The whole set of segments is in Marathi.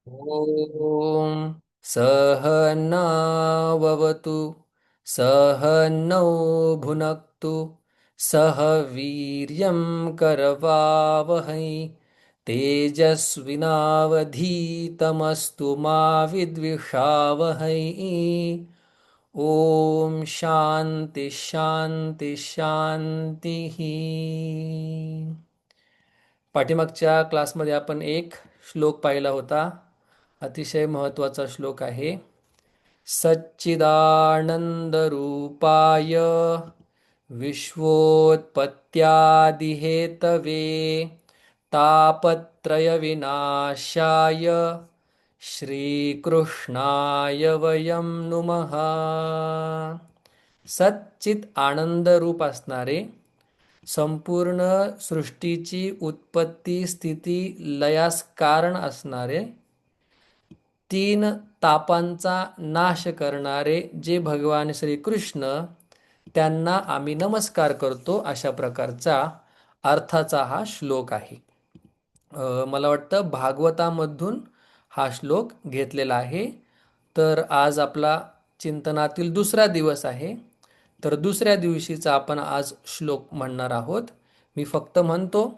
ॐ सहनाववतु सहनौ भुनक्तु सह वीर्यं करवावहै तेजस्विनावधीतमस्तु मा विद्विषावहै। ॐ शान्ति शान्ति शान्तिः। पाठीमागच्या क्लासमध्ये आपण एक श्लोक पाहिला होता. अतिशय महत्त्वाचा श्लोक आहे. सच्चिदानंदरूपाय विश्वोत्पत्त्यादिहेतवे तापत्रयविनाशाय श्रीकृष्णाय वयं नुमः. सच्चित आनंद रूप असणारे, संपूर्ण सृष्टीची उत्पत्ती स्थिती लयास कारण असणारे, तीन तापांचा नाश करणारे जे भगवान श्रीकृष्ण, त्यांना आम्ही नमस्कार करतो, अशा प्रकारचा अर्थाचा हा श्लोक आहे. मला वाटतं भागवतामधून हा श्लोक घेतलेला आहे. तर आज आपला चिंतनातील दुसरा दिवस आहे. तर दुसऱ्या दिवशीचा आपण आज श्लोक म्हणणार आहोत. मी फक्त म्हणतो,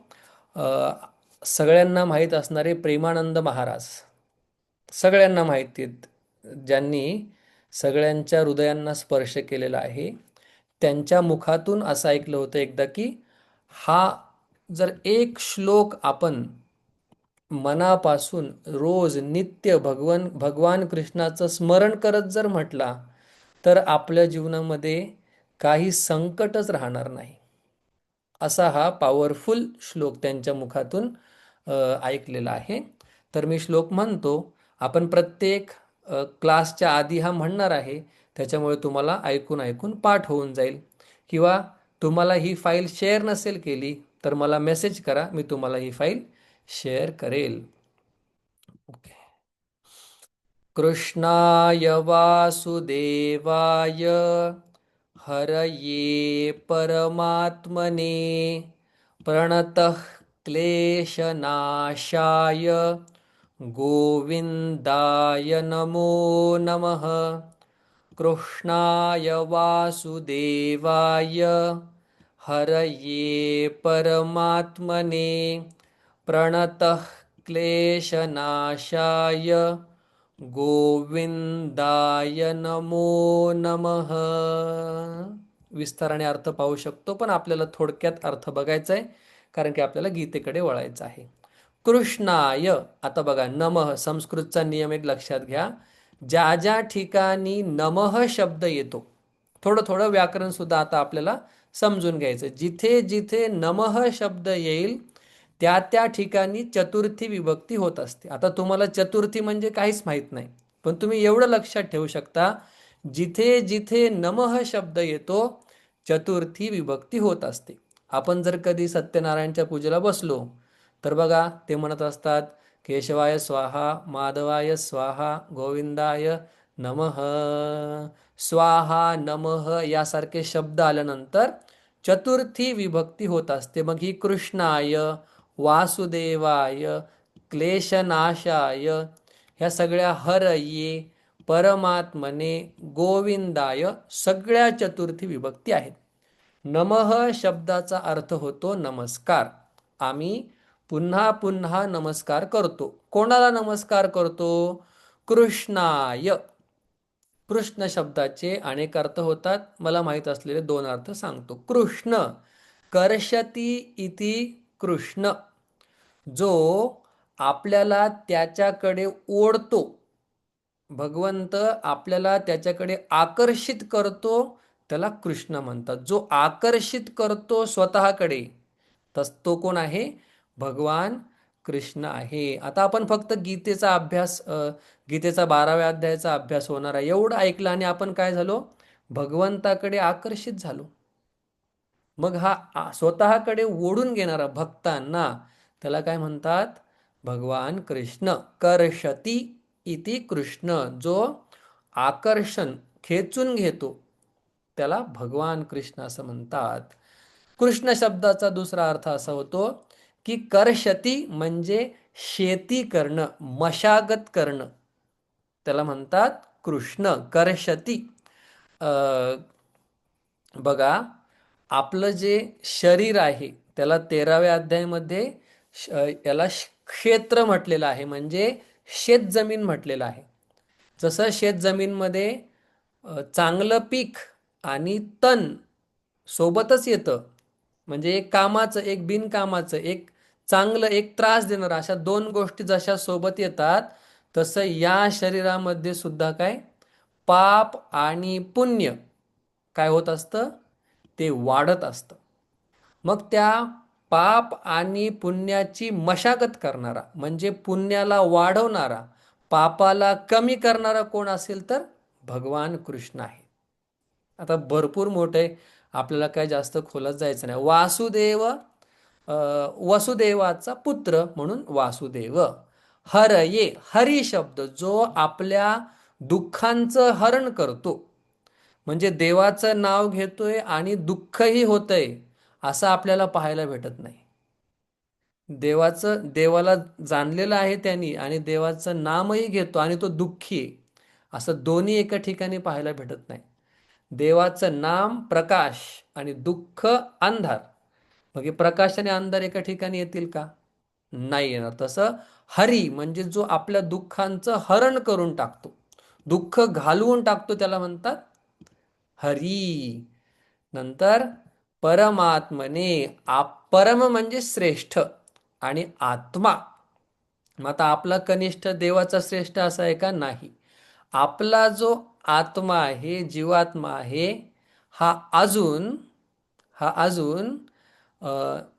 सगळ्यांना माहीत असणारे प्रेमानंद महाराज, सगळ्यांना माहिती आहेत, ज्यांनी सगळ्यांच्या हृदयांना स्पर्श केलेला आहे, त्यांच्या मुखातून असं ऐकलं होतं एकदा की हा जर एक श्लोक आपण मनापासून रोज नित्य भगवान कृष्णाचं स्मरण करत जर म्हटला, तर आपल्या जीवनामध्ये काही संकटच राहणार नाही. असा हा पॉवरफुल श्लोक त्यांच्या मुखातून ऐकलेला आहे. तर मी श्लोक म्हणतो. आपण प्रत्येक क्लासच्या आधी हा म्हणणार आहे, त्याच्यामुळे तुम्हाला ऐकून ऐकून पाठ होऊन जाईल. किंवा तुम्हाला ही फाईल शेअर नसेल केली तर मला मेसेज करा, मी तुम्हाला ही फाईल शेअर करेल. ओके. कृष्णाय वासुदेवाय हरये परमात्मने प्रणतः क्लेशनाशाय गोविंदाय नमो नमः. कृष्णाय वासुदेवाय हरये परमात्मने प्रणतः क्लेशनाशाय गोविंदाय नमो नमः. विस्ताराने अर्थ पाहू शकतो, पण आपल्याला थोडक्यात अर्थ बघायचा आहे, कारण की आपल्याला गीतेकडे वळायचं आहे. कृष्णाय, आता बघा, नमः संस्कृतचा नियम एक लक्षात घ्या. ज्या ज्या ठिकाणी नमः शब्द येतो, थोडं थोडं व्याकरण सुद्धा आता आपल्याला समजून घ्यायचं. जिथे जिथे नमः शब्द येईल त्या त्या ठिकाणी चतुर्थी विभक्ती होत असते. आता तुम्हाला चतुर्थी म्हणजे काहीच माहीत नाही, पण तुम्ही एवढं लक्षात ठेवू शकता, जिथे जिथे नमः शब्द येतो चतुर्थी विभक्ती होत असते. आपण जर कधी सत्यनारायणच्या पूजेला बसलो तर बघा, ते म्हणत असतात केशवाय स्वाहा, माधवाय स्वाहा, गोविंदाय नमः. स्वाहा, नमः यासारखे शब्द आल्यानंतर चतुर्थी विभक्ती होत असते. मग ही कृष्णाय, वासुदेवाय, क्लेशनाशाय, ह्या सगळ्या हरये, परमात्मने, गोविंदाय सगळ्या चतुर्थी विभक्ती आहेत. नमः शब्दाचा अर्थ होतो नमस्कार. आम्ही पुन्हा पुन्हा नमस्कार करतो. कोणाला नमस्कार करतो? कृष्णाय. कृष्ण शब्दाचे अनेक अर्थ होतात. मला माहीत असलेले दोन अर्थ सांगतो. कृष्ण, कर्षती इति कृष्ण, जो आपल्याला त्याच्याकडे ओढतो. भगवंत आपल्याला त्याच्याकडे आकर्षित करतो, त्याला कृष्ण म्हणतात. जो आकर्षित करतो स्वतःकडे, तो कोण आहे? भगवान कृष्ण आहे. आता आपण फक्त गीतेचा अभ्यास, गीतेचा 12व्या अध्यायाचा अभ्यास होणार आहे, एवढं ऐकलं आणि आपण काय झालो? भगवंताकडे आकर्षित झालो. मग हा स्वतःकडे ओढून घेणारा भक्तांना, त्याला काय म्हणतात? भगवान कृष्ण. कर्षती इति कृष्ण, जो आकर्षण खेचून घेतो त्याला भगवान कृष्ण असं म्हणतात. कृष्ण शब्दाचा दुसरा अर्थ असा होतो की कर्षती म्हणजे शेती करणं, मशागत करणं, त्याला म्हणतात कृष्ण. कर्षती. अ, बघा, आपलं जे शरीर आहे त्याला 13व्या अध्यायामध्ये याला क्षेत्र म्हटलेलं आहे, म्हणजे शेतजमीन म्हटलेलं आहे. जसं शेतजमीनमध्ये चांगलं पीक आणि तण सोबतच येतं, म्हणजे एक कामाचं एक बिनकामाचं, एक चांगलं एक त्रास देणारं, अशा दोन गोष्टी जशा सोबत येतात, तसं या शरीरामध्ये सुद्धा काय पाप आणि पुण्य काय होत असतं, ते वाढत असतं. मग त्या पाप आणि पुण्याची मशागत करणारा, म्हणजे पुण्याला वाढवणारा, पापाला कमी करणारा कोण असेल तर भगवान कृष्ण आहे. आता भरपूर मोठे, आपल्याला काय जास्त खोलात जायचं नाही. वासुदेव, वसुदेवाचा पुत्र म्हणून वासुदेव. हरये, हरी शब्द जो आपल्या दुःखांचं हरण करतो, म्हणजे देवाचं नाव घेतोय आणि दुःखही होतंय, असं आपल्याला पाहायला भेटत नाही. देवाला जाणलेलं आहे त्यांनी आणि देवाचं नामही घेतो आणि तो दुःखी आहे, असं दोन्ही एका ठिकाणी पाहायला भेटत नाही. देवाचं नाम प्रकाश आणि दुःख अंधार. मग हे प्रकाश आणि अंधार एका ठिकाणी येतील का? नाही येणार. तसं हरी म्हणजे जो आपल्या दुःखांचं हरण करून टाकतो, दुःख घालवून टाकतो, त्याला म्हणतात हरी. नंतर परमात्मने, परम म्हणजे श्रेष्ठ आणि आत्मा. मग आता आपला कनिष्ठ देवाचा श्रेष्ठ असा आहे का? नाही. आपला जो आत्मा आहे, जीवात्मा आहे, हा अजून हा अजून अ,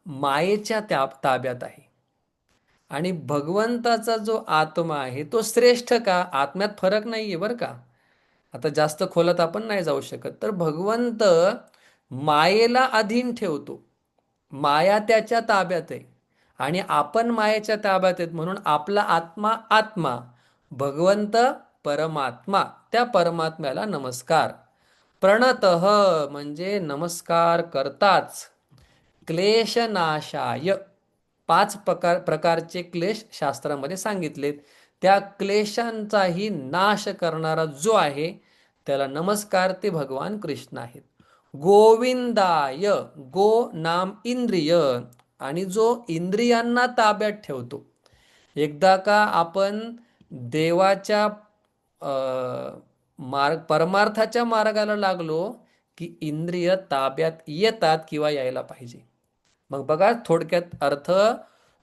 मायेच्या ताब्यात आहे. आणि भगवंताचा जो आत्मा आहे तो श्रेष्ठ का? आत्म्यात फरक नाहीये बरं का. आता जास्त खोलात आपण नाही जाऊ शकत. तर भगवंत मायेला अधीन ठेवतो, माया त्याच्या ताब्यात आहे आणि आपण मायेच्या ताब्यात आहेत, म्हणून आपला आत्मा आत्मा, भगवंत परमात्मा, त्या परमात्म्याला नमस्कार. प्रणतः म्हणजे नमस्कार करताच. क्लेशनाशाय, पाच प्रकारचे क्लेश शास्त्रामध्ये सांगितलेत. त्या क्लेशांचाही नाश करणारा जो आहे त्याला नमस्कार, ते भगवान कृष्ण आहेत. गोविंदाय, गो नाम इंद्रिय, आणि जो इंद्रियांना ताब्यात ठेवतो. एकदा का आपण देवाच्या परमार्थाच्या मार्गाला लागलो की इंद्रिय ताब्यात येतात किंवा यायला पाहिजे. मग बघा, थोडक्यात अर्थ,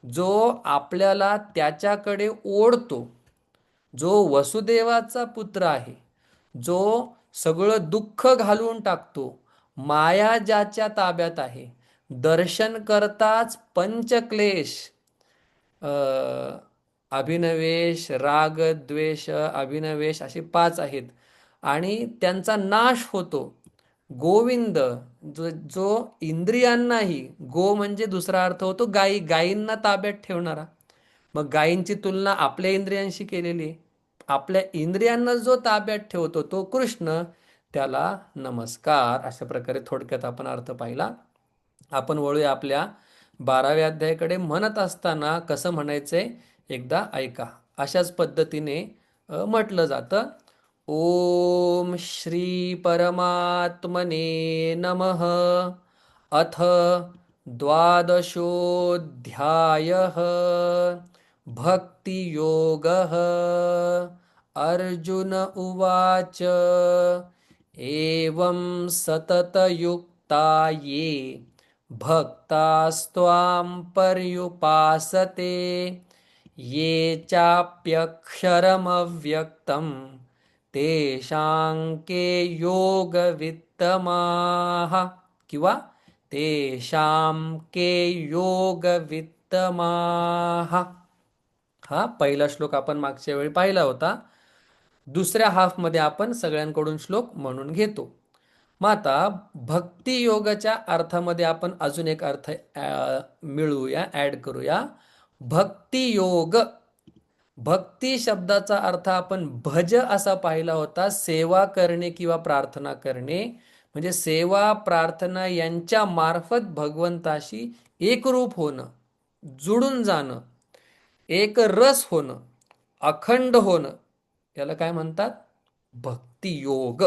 जो आपल्याला त्याच्याकडे ओढतो, जो वसुदेवाचा पुत्र आहे, जो सगळं दुःख घालवून टाकतो, माया ज्याच्या ताब्यात आहे, दर्शन करताच पंचक्लेश, अभिनवेश, राग, द्वेष, अभिनवेश, असे पाच आहेत आणि त्यांचा नाश होतो. गोविंद, जो इंद्रियांनाही, गो म्हणजे दुसरा अर्थ होतो गायी, गायींना ताब्यात ठेवणारा. मग गायींची तुलना आपल्या इंद्रियांशी केलेली आहे. आपल्या इंद्रियांना जो ताब्यात ठेवतो तो कृष्ण, त्याला नमस्कार. अशा प्रकारे थोडक्यात आपण अर्थ पाहिला. आपण वळूया आपल्या 12व्या अध्यायाकडे. म्हणत असताना कसं म्हणायचंय एकदा ऐका. अशाच पद्धतीने म्हटलं जातं. ओम श्री परमात्मने नमः. अथ द्वादशोऽध्यायः. भक्तियोगः. अर्जुन उवाच एवं सततयुक्ता ये भक्तास्त्वां पर्युपासते ये चाप्यक्षरमव्यक्तं तेषां के योगवित्तमाः किंवा तेषां के योगवित्तमाः. हा पहिला श्लोक आपण मागच्या वेळी पाहिला होता. दुसऱ्या हाफमध्ये आपण सगळ्यांकडून श्लोक म्हणून घेतो. मग आता भक्तियोगाच्या अर्थामध्ये आपण अजून एक अर्थ मिळवूया, ऍड करूया. भक्तियोग, भक्ती शब्दाचा अर्थ आपण भज असा पाहिला होता, सेवा करणे किंवा प्रार्थना करणे. म्हणजे सेवा प्रार्थना यांच्या मार्फत भगवंताशी एकरूप होणं, जुडून जाणं. एक रस होणं, अखंड होणं, याला काय म्हणतात? भक्तियोग.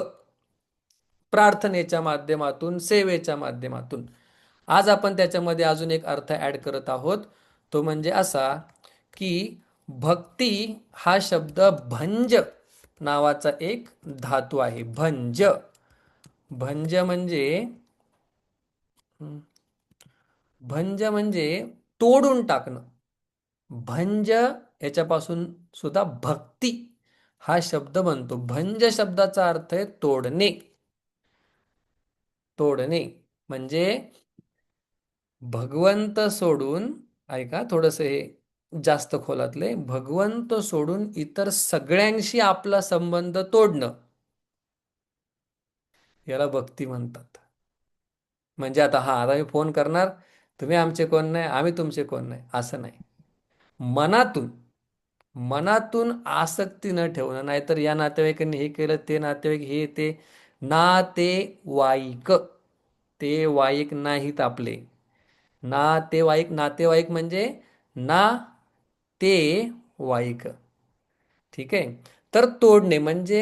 प्रार्थनेच्या माध्यमातून, सेवेच्या माध्यमातून. आज आपण त्याच्यामध्ये अजून एक अर्थ ॲड करत आहोत. तो म्हणजे असा की भक्ती हा शब्द भंज नावाचा एक धातू आहे. भंज. भंज म्हणजे भंज म्हणजे तोडून टाकणं. भंज याच्यापासून सुद्धा भक्ती हा शब्द बनतो. भंज शब्दाचा अर्थ आहे तोडणे. तोडणे म्हणजे भगवंत सोडून, ऐका थोडंसं हे जास्त खोलातले, भगवंत सोडून इतर सगळ्यांशी आपला संबंध तोडणं, याला भक्ती म्हणतात. म्हणजे आता मी फोन करणार, तुम्ही आमचे कोण नाही, आम्ही तुमचे कोण नाही, असं नाही. मनातून मनातून आसक्ती न ठेवणं. नाहीतर या नातेवाईकांनी हे केलं, ते नातेवाईक हे ते. नातेवाईक, ते वाईक नाहीत आपले. नातेवाईक म्हणजे ना ते वाईक. ठीक आहे. तर तोडणे म्हणजे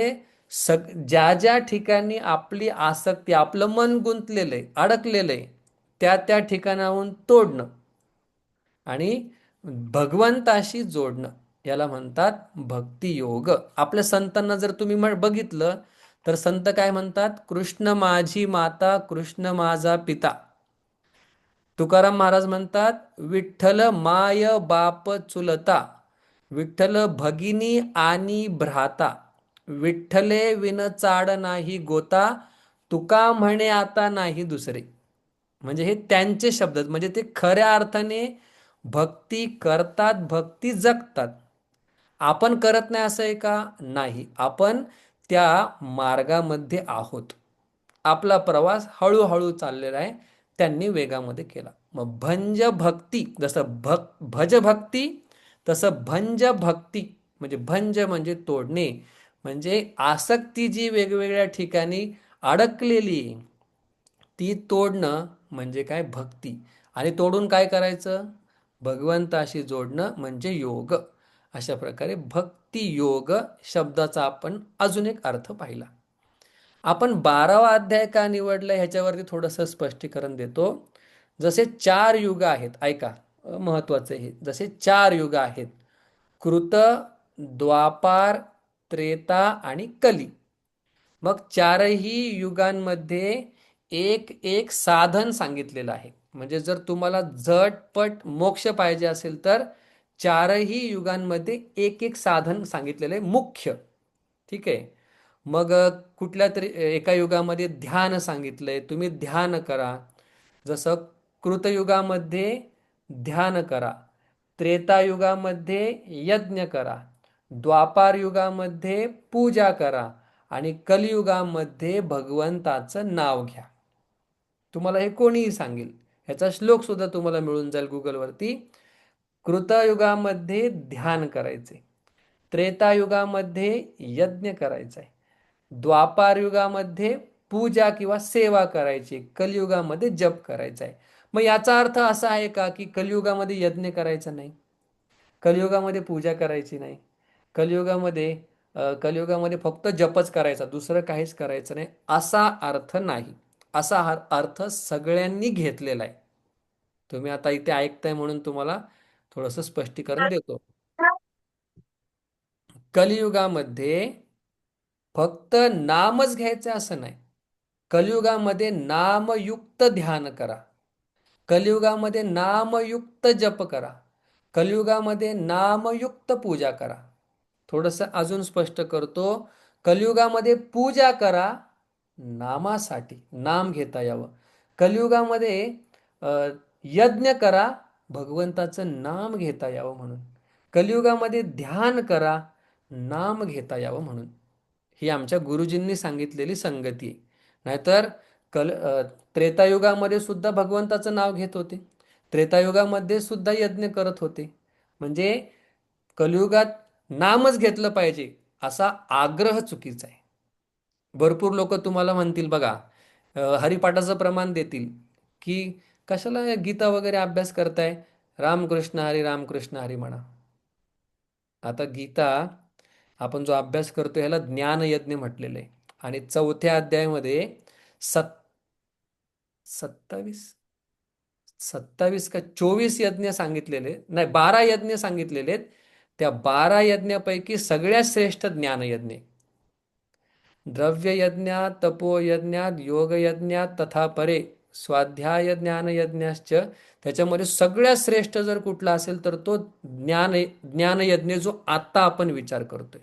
ज्या ज्या ठिकाणी आपली आसक्ती, आपलं मन गुंतलेलं आहे, अडकलेलं आहे, त्या त्या ठिकाणाहून तोडणं आणि भगवंताशी जोडणं, याला म्हणतात भक्तियोग. आपल्या संतांना जर तुम्ही बघितलं तर संत काय म्हणतात? कृष्ण माझी माता, कृष्ण माझा पिता. तुकाराम महाराज म्हणतात, विठ्ठल माय बाप चुलता, विठ्ठल भगिनी आणि भ्राता, विठ्ठले विन चाड नाही गोता, तुका म्हणे आता नाही दुसरे. म्हणजे हे त्यांचे शब्द आहेत. म्हणजे ते खऱ्या अर्थाने भक्ती करतात, भक्ती जगतात. आपण करत नाही असं आहे का? नाही. आपण त्या मार्गामध्ये आहोत. आपला प्रवास हळूहळू चाललेला आहे. त्यांनी वेगामध्ये केला. मग भंज भक्ती, जसं भज भक्ती तसं भंज भक्ती, म्हणजे भंज म्हणजे तोडणे. म्हणजे आसक्ती जी वेगवेगळ्या ठिकाणी अडकलेली ती तोडणं म्हणजे काय? भक्ती. आणि तोडून काय करायचं? भगवंताशी जोडणं म्हणजे योग. अशा प्रकारे भक्ती योग शब्दाचा आपण अजून एक अर्थ पाहिला. आपण 12वा अध्याय का निवडला ह्याच्यावरती थोडंसं स्पष्टीकरण देतो. जसे 4 युग आहेत, ऐका, महत्वाचे हे. जसे 4 युग आहेत, कृत, द्वापार, त्रेता आणि कली. मग चारही युगांमध्ये एक एक साधन सांगितलेलं आहे. म्हणजे जर तुम्हाला झटपट मोक्ष पाहिजे असेल तर चारही युगांमध्ये एक एक साधन सांगितलेलं आहे, मुख्य. ठीक आहे. मग कुठल्या तरी एका युगामध्ये ध्यान सांगितलंय, तुम्ही ध्यान करा. जसं कृतयुगामध्ये ध्यान करा, त्रेतायुगामध्ये यज्ञ करा, द्वापार युगामध्ये पूजा करा आणि कलियुगामध्ये भगवंताचं नाव घ्या. तुम्हाला हे कोणीही सांगेल. ह्याचा श्लोक सुद्धा तुम्हाला मिळून जाईल गुगलवरती. कृतयुगामध्ये ध्यान करायचे, त्रेतायुगामध्ये यज्ञ करायचा आहे, द्वापार युगामध्ये पूजा किंवा सेवा करायची, कलियुगामध्ये जप करायचा आहे. मग याचा अर्थ असा आहे का की कलियुगामध्ये यज्ञ करायचा नाही, कलियुगामध्ये पूजा करायची नाही, कलियुगामध्ये फक्त जपच करायचा, दुसरं काहीच करायचं नाही, असा अर्थ नाही. असा हा अर्थ सगळ्यांनी घेतलेला आहे. तुम्ही आता इथे ऐकताय म्हणून तुम्हाला थोडंसं स्पष्टीकरण देतो. कलियुगामध्ये फक्त नामच घ्यायचं असं नाही. कलियुगामध्ये नामयुक्त ध्यान करा, कलियुगामध्ये नामयुक्त जप करा, कलियुगामध्ये नामयुक्त पूजा करा. थोडंसं अजून स्पष्ट करतो. कलियुगामध्ये पूजा करा नामासाठी, नाम घेता यावं. कलियुगामध्ये अ, यज्ञ करा भगवंताचं नाम घेता यावं म्हणून. कलियुगामध्ये ध्यान करा नाम घेता यावं म्हणून. ही आमच्या गुरुजींनी सांगितलेली संगती आहे. नाहीतर त्रेतायुगामध्ये सुद्धा भगवंताचं नाव घेत होते, त्रेतायुगामध्ये सुद्धा यज्ञ करत होते. म्हणजे कलियुगात नामच घेतलं पाहिजे असा आग्रह चुकीचा आहे. भरपूर लोक तुम्हाला म्हणतील बघा, हरिपाठाचं प्रमाण देतील की कशाला गीता वगैरे अभ्यास करताय, रामकृष्ण हरी रामकृष्ण हरी म्हणा. आता गीता आपण जो अभ्यास करतो ह्याला ज्ञानयज्ञ म्हटलेलं आहे. आणि चौथ्या अध्यायामध्ये सत 27 27 का 24 यज्ञ सांगितलेले, नाही 12 यज्ञ सांगितलेले आहेत. त्या 12 यज्ञापैकी सगळ्यात श्रेष्ठ ज्ञानयज्ञ आहे. द्रव्ययज्ञात तपोयज्ञात योगयज्ञात तथा परे स्वाध्याय ज्ञानयज्ञाश्च, त्याच्यामध्ये सगळ्यात श्रेष्ठ जर कुठला असेल तर तो ज्ञानयज्ञ जो आत्ता आपण विचार करतोय.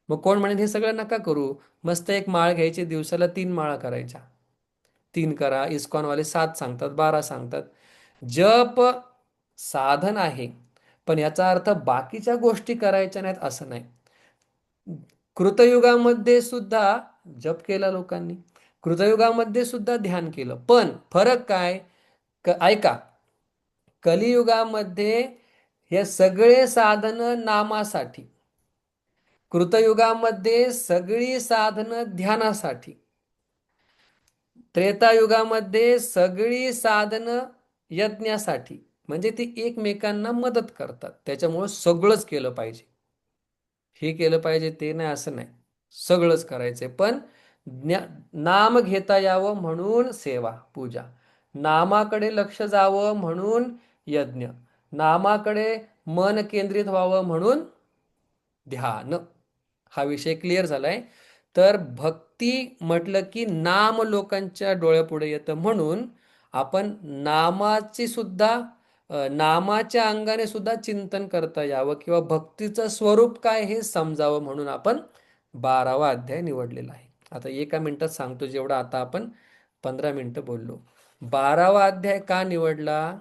मग कोण म्हणेल हे सगळं नका करू, मस्त एक माळ घ्यायची, दिवसाला 3 माळा करायच्या. 3 करा, इस्कॉनवाले 7 सांगतात, 12 सांगतात. जप साधन आहे, पण याचा अर्थ बाकीच्या गोष्टी करायच्या नाहीत असं नाही. कृतयुगामध्ये सुद्धा जप केला लोकांनी, कृतयुगामध्ये सुद्धा ध्यान केलं, पण फरक काय? ऐका, कलियुगामध्ये हे सगळे साधन नामासाठी, कृतयुगामध्ये सगळी साधनं ध्यानासाठी, त्रेतायुगामध्ये सगळी साधनं यज्ञासाठी. म्हणजे ती एकमेकांना मदत करतात, त्याच्यामुळं सगळंच केलं पाहिजे. हे केलं पाहिजे ते नाही असं नाही, सगळंच करायचंय. पण नाम घेता यावं म्हणून सेवा पूजा, नामाकडे लक्ष जावं म्हणून यज्ञ, नामाकडे मन केंद्रित व्हावं म्हणून ध्यान. हा विषय क्लिअर झालाय. तर भक्ती म्हटलं की नाम लोकांच्या डोळ्यापुढे येतं, म्हणून आपण नामाची सुद्धा नामाच्या अंगाने सुद्धा चिंतन करता यावं किंवा भक्तीचं स्वरूप काय हे समजावं म्हणून आपण 12वा अध्याय निवडलेला आहे. आता एका मिनिटात सांगतो जेवढं आता आपण 15 मिनिटं बोललो. 12वा अध्याय का निवडला?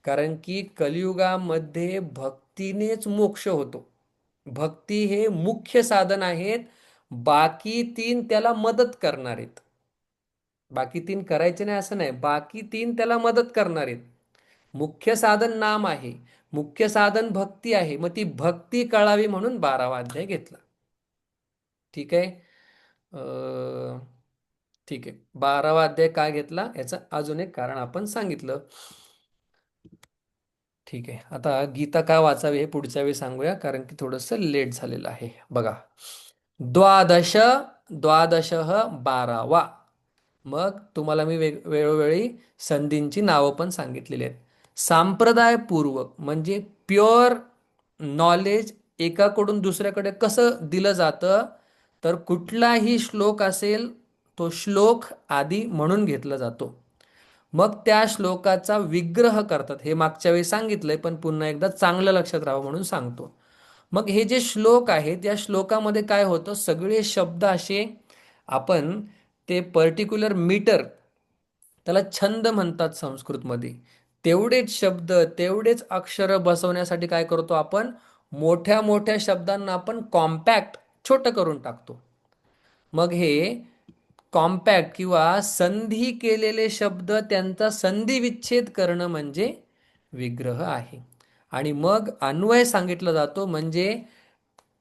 कारण की कलियुगामध्ये भक्तीनेच मोक्ष होतो. भक्ती हे मुख्य साधन आहेत, बाकी 3 त्याला मदत करणार आहेत. बाकी 3 करायचे नाही असं नाही, बाकी 3 त्याला मदत करणार आहेत. मुख्य साधन नाम आहे, मुख्य साधन भक्ती आहे. मग ती भक्ती कळावी म्हणून 12वा अध्याय घेतला. ठीक आहे. ठीक आहे, 12वा अध्याय का घेतला याचं अजून एक कारण आपण सांगितलं. ठीक आहे, आता गीता का वाचावी हे पुढच्या वेळी सांगूया, कारण की थोडंसं लेट झालेलं आहे. बघा, द्वादश, द्वादश 12वा. मग तुम्हाला मी वेळोवेळी संधींची नावं पण सांगितलेली आहेत. सांप्रदायपूर्वक म्हणजे प्युअर नॉलेज एकाकडून दुसऱ्याकडे कसं दिलं जातं, तर कुठलाही श्लोक असेल तो श्लोक आधी म्हणून घेतला जातो, मग त्या श्लोकाचा विग्रह करतात. हे मागच्या वेळी सांगितलंय, पण पुन्हा एकदा चांगलं लक्षात राहावं म्हणून सांगतो. मग हे जे श्लोक आहेत, या श्लोकामध्ये काय होतं, सगळे शब्द असे आपण ते पर्टिक्युलर मीटर, त्याला छंद म्हणतात संस्कृतमध्ये, तेवढेच शब्द तेवढेच अक्षर बसवण्यासाठी काय करतो आपण, मोठ्या मोठ्या शब्दांना आपण कॉम्पॅक्ट छोटं करून टाकतो. मग हे कॉम्पॅक्ट किंवा संधी केलेले शब्द त्यांचा संधी विच्छेद करणं म्हणजे विग्रह आहे. आणि मग अन्वय सांगितला जातो, म्हणजे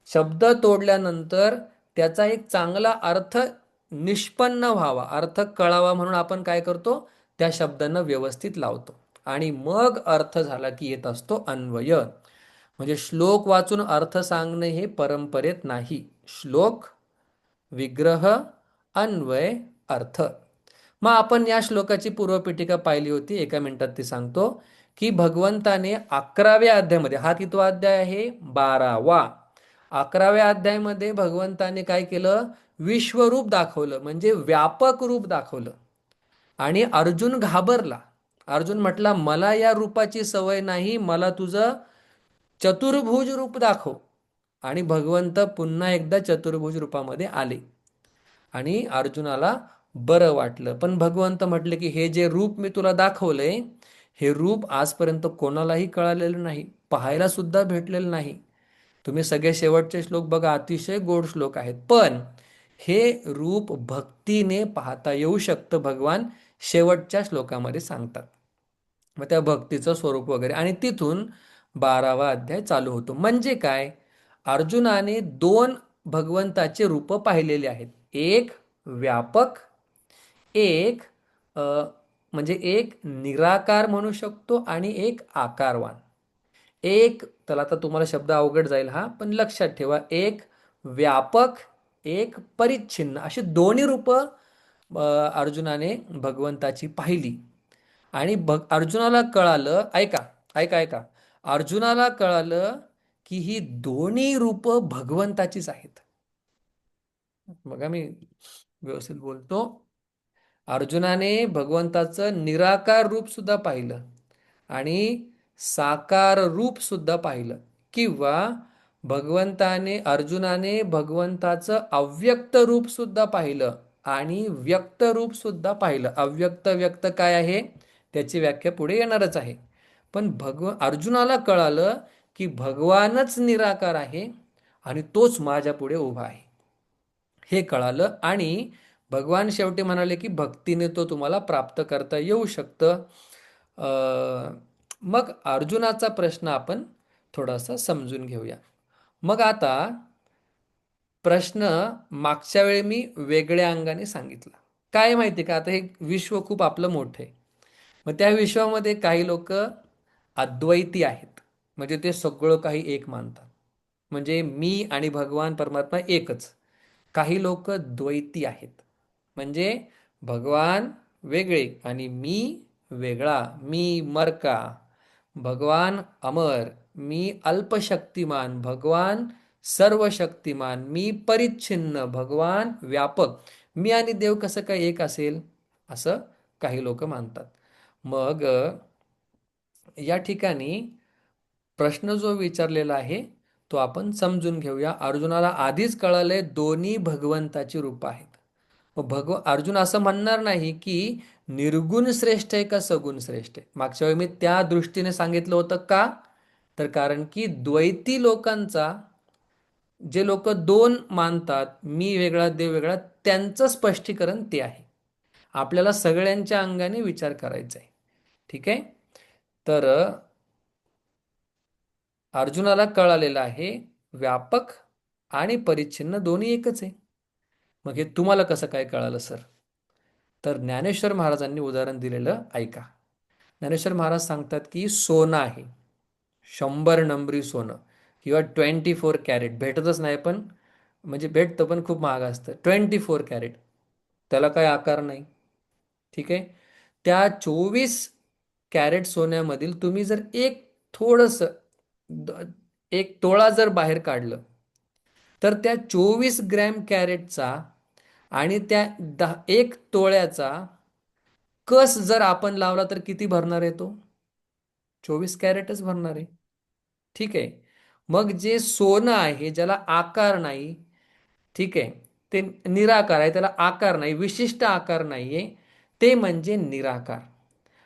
शब्द तोडल्यानंतर त्याचा एक चांगला अर्थ निष्पन्न व्हावा, अर्थ कळावा म्हणून आपण काय करतो, त्या शब्दांना व्यवस्थित लावतो. आणि मग अर्थ झाला की येत असतो अन्वय. म्हणजे श्लोक वाचून अर्थ सांगणे हे परंपरेत नाही. श्लोक, विग्रह, अन्वय, अर्थ. मग आपण या श्लोकाची पूर्वपीठिका पाहिली होती, एका मिनिटात ती सांगतो. की भगवंताने 11व्या अध्यायामध्ये, हा कितवा अध्याय आहे, 12वा, 11व्या अध्यायामध्ये भगवंताने काय केलं, विश्वरूप दाखवलं, म्हणजे व्यापक रूप दाखवलं. आणि अर्जुन घाबरला. अर्जुन म्हटला, मला या रूपाची सवय नाही, मला तुझं चतुर्भुज रूप दाखव. आणि भगवंत पुन्हा एकदा चतुर्भुज रूपामध्ये आले आणि अर्जुनाला बरं वाटलं. पण भगवंत म्हटले की हे जे रूप मी तुला दाखवलंय, हे रूप आजपर्यंत कोणालाही कळालेलं नाही, पाहायला सुद्धा भेटलेलं नाही. तुम्ही सगळे शेवटचे श्लोक बघा, अतिशय गोड श्लोक आहेत, पण हे रूप भक्तीने पाहता येऊ शकतं, भगवान शेवटच्या श्लोकामध्ये सांगतात. मग त्या भक्तीचं स्वरूप वगैरे, आणि तिथून 12वा अध्याय चालू होतो. म्हणजे काय, अर्जुनाने 2 भगवंताचे रूप पाहिलेले आहेत, एक व्यापक, एक म्हणजे एक निराकार म्हणू शकतो, आणि एक आकारवान. एक तर आता तुम्हाला शब्द अवघड जाईल हा, पण लक्षात ठेवा, एक व्यापक, एक परिच्छिन्न, अशी दोन्ही रूपं अर्जुनाने भगवंताची पाहिली. आणि अर्जुनाला कळालं, ऐका ऐका ऐका, अर्जुनाला कळालं की ही दोन्ही रूपं भगवंताचीच आहेत. बघा मी व्यवस्थित बोलतो. अर्जुनाने भगवंताचं निराकार रूप सुद्धा पाहिलं आणि साकार रूप सुद्धा पाहिलं, किंवा अर्जुनाने भगवंताचं अव्यक्त रूप सुद्धा पाहिलं आणि व्यक्त रूप सुद्धा पाहिलं. अव्यक्त व्यक्त काय आहे त्याची व्याख्या पुढे येणारच आहे. पण अर्जुनाला कळालं की भगवानच निराकार आहे आणि तोच माझ्या पुढे उभा आहे, हे कळालं. आणि भगवान शेवटी म्हणाले की भक्तीने तो तुम्हाला प्राप्त करता येऊ शकतं. मग अर्जुनाचा प्रश्न आपण थोडासा समजून घेऊया. मग आता प्रश्न मागच्या वेळी मी वेगळ्या अंगाने सांगितला. काय माहिती का, आता हे विश्व खूप आपलं मोठं आहे. मग त्या विश्वामध्ये काही लोक अद्वैती आहेत, म्हणजे ते सगळं काही एक मानतात, म्हणजे मी आणि भगवान परमात्मा एकच. काही लोक द्वैती आहेत, म्हणजे भगवान वेगळे आणि मी वेगळा, मी मरका, भगवान अमर, मी अल्पशक्तिमान, भगवान सर्वशक्तिमान, मी परिच्छिन्न, भगवान व्यापक. मी आणि देव कसं काय एक असेल, असं काही लोक मानतात. मग या ठिकाणी प्रश्न जो विचारलेला आहे तो आपण समजून घेऊया. अर्जुनाला आधीच कळालंय दोन्ही भगवंताची रूप आहेत. मग अर्जुन असं म्हणणार नाही की निर्गुण श्रेष्ठ आहे का सगुण श्रेष्ठ आहे. मागच्या वेळी मी त्या दृष्टीने सांगितलं होतं का, तर कारण की द्वैती लोकांचा, जे लोक दोन मानतात, मी वेगळा देव वेगळा, त्यांचं स्पष्टीकरण ते आहे. आपल्याला सगळ्यांच्या अंगाने विचार करायचा आहे. ठीक आहे. तर अर्जुनाला कळालेलं आहे व्यापक आणि परिच्छिन्न दोन्ही एकच आहे. मग हे तुम्हाला कसं काय कळालं सर? तर ज्ञानेश्वर महाराजांनी उदाहरण दिलेलं ऐका. ज्ञानेश्वर महाराज सांगतात की सोनं आहे, 100 नंबरी सोनं, किंवा 24 कॅरेट भेटतच नाही, पण म्हणजे भेटतं पण खूप महाग असतं. 24 कॅरेट, त्याला काय आकार नाही. ठीक आहे. त्या 24 कॅरेट सोन्यामधील तुम्ही जर एक थोडंसं, एक तोळा जर बाहेर काढलं, तर त्या 24 ग्रॅम कॅरेटचा आणि त्या 1 तोळ्याचा कस जर आपण लावला तर किती भरणार आहे तो? 24 कॅरेटच भरणार आहे. ठीक आहे. मग जे सोनं आहे ज्याला आकार नाही, ठीक आहे, ते निराकार आहे, त्याला आकार नाही, विशिष्ट आकार नाहीये, ते म्हणजे निराकार.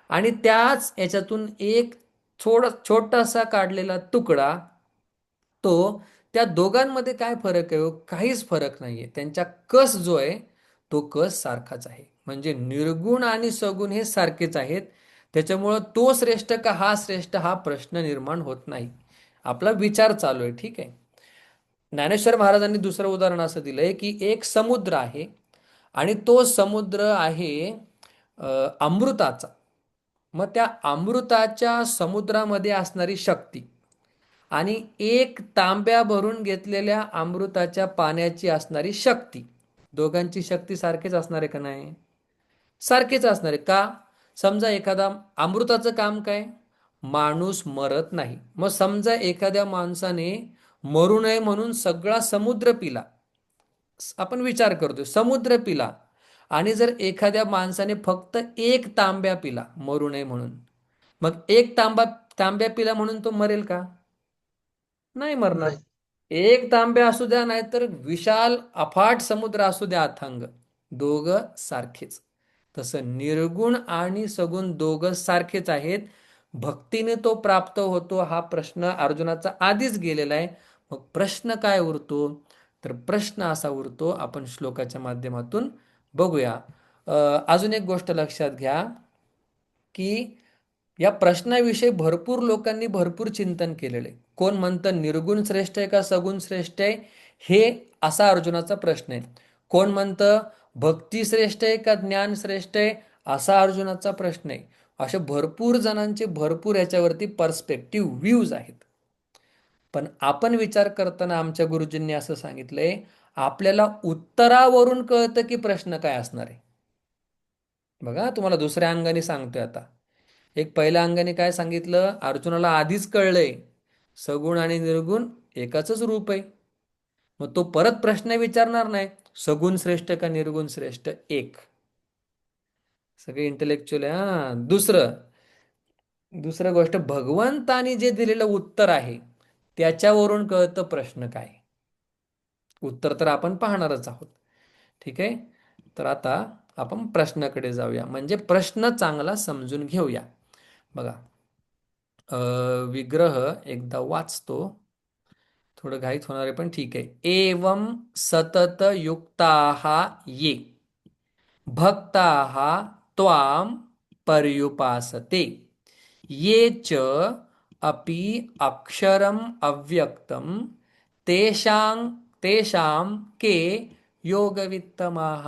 आणि त्याच याच्यातून एक छोटासा काढलेला तुकडा, तो, त्या दोघांमध्ये काय फरक आहे? काहीच फरक नाहीये. त्यांच्या कस जो आहे तो कस सारखाच आहे. म्हणजे निर्गुण आणि सगुण हे सारखेच आहेत. त्याच्यामुळं तो श्रेष्ठ का हा श्रेष्ठ हा प्रश्न निर्माण होत नाही. आपला विचार चालू आहे. ठीक आहे. ज्ञानेश्वर महाराजांनी दुसरं उदाहरण असं दिलंय की एक समुद्र आहे आणि तो समुद्र आहे अमृताचा. मग त्या अमृताच्या समुद्रामध्ये असणारी शक्ती आणि एक तांब्या भरून घेतलेल्या अमृताच्या पाण्याची असणारी शक्ती, दोघांची शक्ती सारखीच असणार आहे का नाही? सारखीच असणार आहे. का? समजा एखादा, अमृताचं काम काय? माणूस मरत नाही. मग समजा एखाद्या माणसाने मरू नये म्हणून सगळा समुद्र पिला, आपण विचार करतोय समुद्र पिला, आणि जर एखाद्या माणसाने फक्त एक तांब्या पिला मरू नये म्हणून, मग एक तांब्या पिला म्हणून तो मरेल का? नाही मरणार. एक तांब्या असू द्या नाहीतर विशाल अफाट समुद्र असू द्या अथांग, दोघं सारखेच. तसं निर्गुण आणि सगुण दोघं सारखेच आहेत. भक्तीने तो प्राप्त होतो हा प्रश्न अर्जुनाचा आधीच गेलेला आहे. मग प्रश्न काय उरतो? तर प्रश्न असा उरतो, आपण श्लोकाच्या माध्यमातून बघूया. अजून एक गोष्ट लक्षात घ्या की या प्रश्नाविषयी भरपूर लोकांनी भरपूर चिंतन केलेले. कोण म्हणतं निर्गुण श्रेष्ठ आहे का सगुण श्रेष्ठ आहे, हे असा अर्जुनाचा प्रश्न आहे. कोण म्हणतं भक्ती श्रेष्ठ आहे का ज्ञान श्रेष्ठ आहे, असा अर्जुनाचा प्रश्न आहे. असे भरपूर जणांचे भरपूर याच्यावरती पर्स्पेक्टिव्ह व्ह्यूज आहेत. पण आपण विचार करताना आमच्या गुरुजींनी असं सांगितलंय, आपल्याला उत्तरावरून कळतं की प्रश्न काय असणार आहे. बघा तुम्हाला दुसऱ्या अंगाने सांगतोय आता. एक पहिल्या अंगाने काय सांगितलं, अर्जुनाला आधीच कळलंय सगुण आणि निर्गुण एकाच रूप आहे. मग तो परत प्रश्न विचारणार नाही, सगुण श्रेष्ठ का निर्गुण श्रेष्ठ, एक. सगळे इंटेलेक्च्युअल आहे. हा, दुसरं गोष्ट, भगवंतानी जे दिलेलं उत्तर आहे त्याच्यावरून कळतं प्रश्न काय. उत्तर तर आपण पाहणारच आहोत. ठीक आहे. तर आता आपण प्रश्नाकडे जाऊया, म्हणजे प्रश्न चांगला समजून घेऊया. बघा, विग्रह एकदा वाचतो, थोडं घाईत होणार आहे पण ठीक आहे. एवं सतत युक्ताः ये भक्ताः त्वां पर्युपासते ये च अपि अक्षरम अव्यक्तम तेषां तेषां के योगवित्तमाः.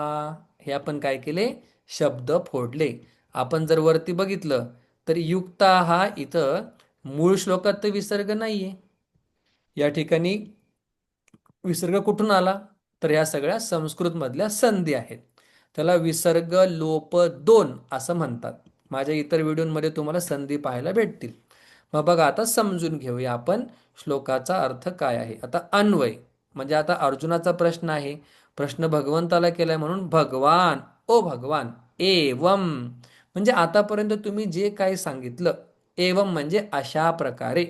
हे आपण काय केले, शब्द फोडले. आपण जर वरती बघितलं तर युक्ता हा इथं मूळ श्लोकात तर विसर्ग नाहीये. या ठिकाणी विसर्ग कुठून आला, तर ह्या सगळ्या संस्कृत मधल्या संधी आहेत. त्याला विसर्ग लोप दोन असं म्हणतात. माझ्या इतर व्हिडिओमध्ये तुम्हाला संधी पाहायला भेटतील. मग बघा, आता समजून घेऊया आपण श्लोकाचा अर्थ काय आहे. आता अन्वय, म्हणजे आता अर्जुनाचा प्रश्न आहे, प्रश्न भगवंताला केलाय म्हणून भगवान, ओ भगवान, एवम म्हणजे आतापर्यंत तुम्ही जे काही सांगितलं, एवम म्हणजे अशा प्रकारे,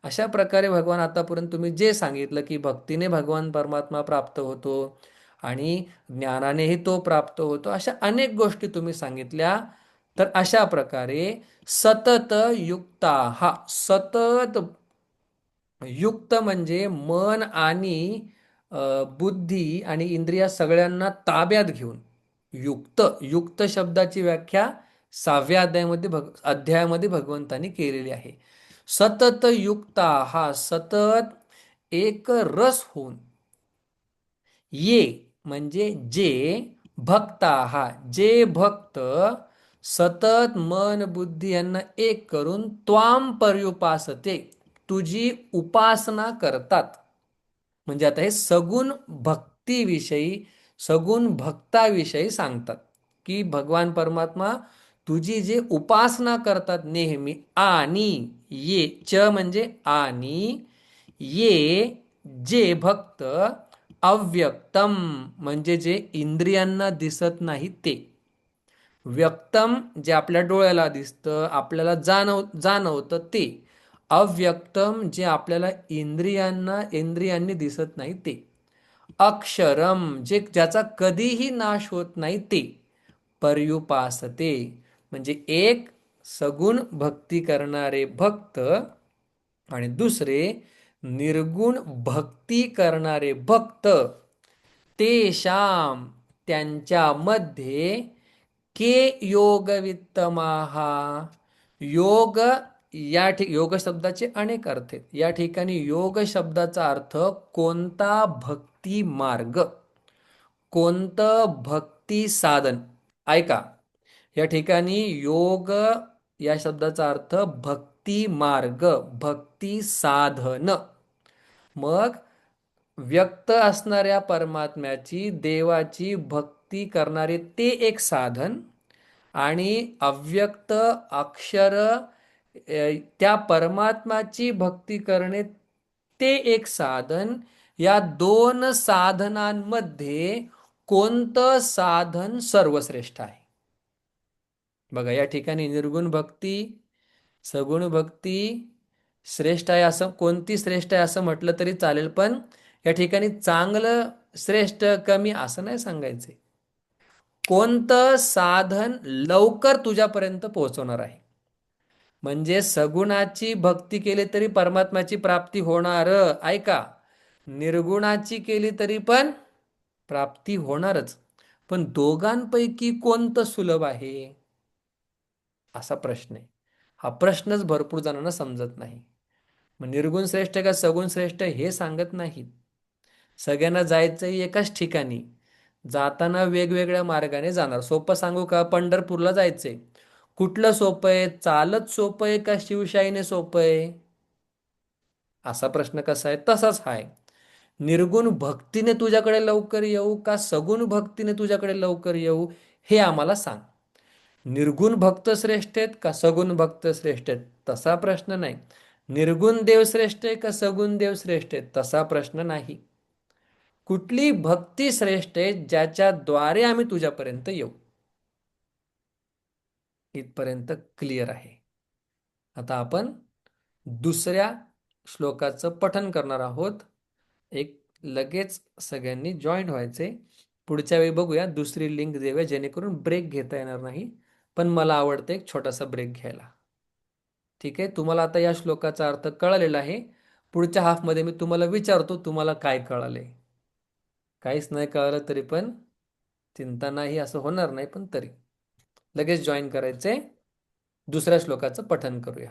अशा प्रकारे भगवान आतापर्यंत तुम्ही जे सांगितलं की भक्तीने भगवान परमात्मा प्राप्त होतो आणि ज्ञानानेही तो प्राप्त होतो, अशा अनेक गोष्टी तुम्ही सांगितल्या. तर अशा प्रकारे सतत युक्ता, हा सतत युक्त म्हणजे मन आणि बुद्धी आणि इंद्रिया सगळ्यांना ताब्यात घेऊन युक्त. युक्त शब्दाची व्याख्या 6व्या अध्यायामध्ये भगवंतानी केलेली आहे. सतत युक्ता, हा सतत एक रस होऊन, ये म्हणजे जे, भक्ता हा जे भक्त, सतत मन बुद्धी यांना एक करून त्वाम पर्युपासते तुझी उपासना करतात. म्हणजे आता हे सगुण भक्तीविषयी, सगुण भक्ताविषयी सांगतात की भगवान परमात्मा तुझी जे उपासना करतात नेहमी, आणि ये च म्हणजे आणि, ये जे भक्त, अव्यक्तम म्हणजे जे इंद्रियांना दिसत नाही ते, व्यक्तम जे आपल्या डोळ्याला दिसतं, आपल्याला जाणवतं ते, अव्यक्तम जे आपल्याला इंद्रियांनी दिसत नाही ते, अक्षरम जे ज्याचा कधीही नाश होत नाही ते, पर्युपासते म्हणजे एक सगुण भक्ती करणारे भक्त आणि दुसरे निर्गुण भक्ती करणारे भक्त, तेषाम त्यांच्यामध्ये, के योगवित्तमाहा, योग, योग शब्दाचे अनेक अर्थ आहेत. या ठिकाणी योग शब्दाचा अर्थ कोणता भक्ती मार्ग, कोणतं भक्ती साधन. ऐका, या ठिकाणी योग या शब्दाचा अर्थ भक्ती मार्ग, भक्ती साधन. मग व्यक्त असणाऱ्या परमात्म्याची, देवाची भक्ती करणारे ते एक साधन, आणि अव्यक्त अक्षर त्या परमात्माची भक्ती करणे ते एक साधन. या दोन साधनांमध्ये कोणतं साधन सर्वश्रेष्ठ आहे. बघा, या ठिकाणी निर्गुण भक्ती, सगुण भक्ती श्रेष्ठ आहे असं, कोणती श्रेष्ठ आहे असं म्हटलं तरी चालेल, पण या ठिकाणी चांगलं श्रेष्ठ कमी असं नाही सांगायचे. कोणतं साधन लवकर तुझ्यापर्यंत पोहोचवणार आहे. म्हणजे सगुणाची भक्ती केली तरी परमात्म्याची प्राप्ती होणार, ऐका, निर्गुणाची केली तरी पण प्राप्ती होणारच. पण दोघांपैकी कोणतं सुलभ आहे असा प्रश्न आहे. हा प्रश्नच भरपूर जणांना समजत नाही. मग निर्गुण श्रेष्ठ का सगुण श्रेष्ठ हे सांगत नाहीत. सगळ्यांना जायचंय एकाच ठिकाणी, जाताना वेगवेगळ्या मार्गाने जाणार. सोपं सांगू का, पंढरपूरला जायचंय, कुठलं सोपं आहे, चालत सोपं आहे का शिवशाहीने सोपं आहे? असा प्रश्न कसा आहे तसाच आहे. निर्गुण भक्तीने तुझ्याकडे लवकर येऊ का सगुण भक्तीने तुझ्याकडे लवकर येऊ हे आम्हाला सांग. निर्गुण भक्त श्रेष्ठ आहेत का सगुण भक्त श्रेष्ठ आहेत तसा प्रश्न नाही. निर्गुण देव श्रेष्ठ आहे का सगुण देव श्रेष्ठ आहे तसा प्रश्न नाही. कुठली भक्ती श्रेष्ठ आहे ज्याच्याद्वारे आम्ही तुझ्यापर्यंत येऊ. इथपर्यंत क्लिअर आहे. आता आपण दुसऱ्या श्लोकाचं पठन करणार आहोत. एक लगेच सगळ्यांनी जॉईन व्हायचे. पुढच्या वेळी बघूया दुसरी लिंक देऊया जेणेकरून ब्रेक घेता येणार नाही. पण मला आवडतं एक छोटासा ब्रेक घ्यायला. ठीक आहे, तुम्हाला आता या श्लोकाचा अर्थ कळलेला आहे. पुढच्या हाफमध्ये मी तुम्हाला विचारतो तुम्हाला काय कळाले. काहीच नाही कळलं तरी पण चिंता नाही, असं होणार नाही, पण तरी लगेच जॉईन करायचे. दुसऱ्या श्लोकाचं पठन करूया.